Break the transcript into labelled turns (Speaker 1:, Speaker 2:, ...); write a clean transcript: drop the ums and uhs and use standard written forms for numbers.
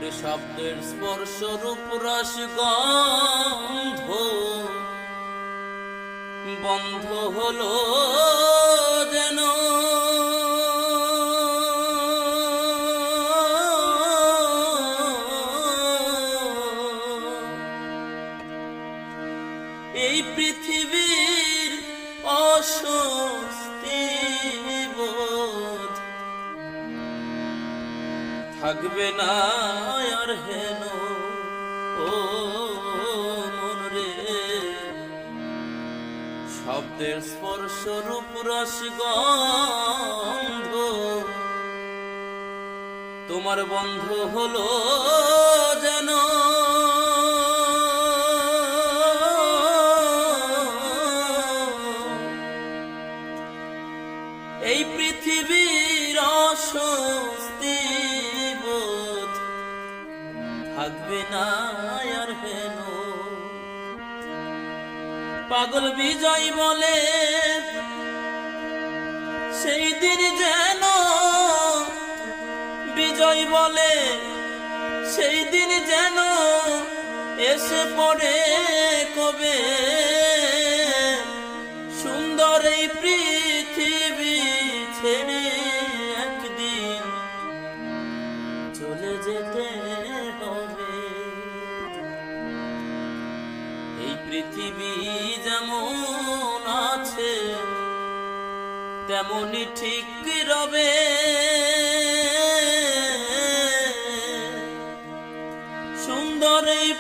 Speaker 1: ওরে শব্দের স্পর্শ রূপ রস গন্ধ বন্ধ হলো যেন এই পৃথিবীর অস্বস্তি বোধ থাকবে না আর হেন ও মন রে। শব্দের স্পর্শ রূপ রস গন্ধ তোমার বন্ধ হলো যেন এই পৃথিবীর অস্বস্তি বোধ থাকবে না আর হেন। পাগল বিজয় বলে সেই দিন যেন, বিজয় বলে সেই দিন যেন এসে পড়ে কবে। সুন্দর এই পৃথিবী ছেড়ে একদিন চলে যেতে হবে। এই পৃথিবী যেমন আছে তেমনই ঠিক রবে। সুন্দর এই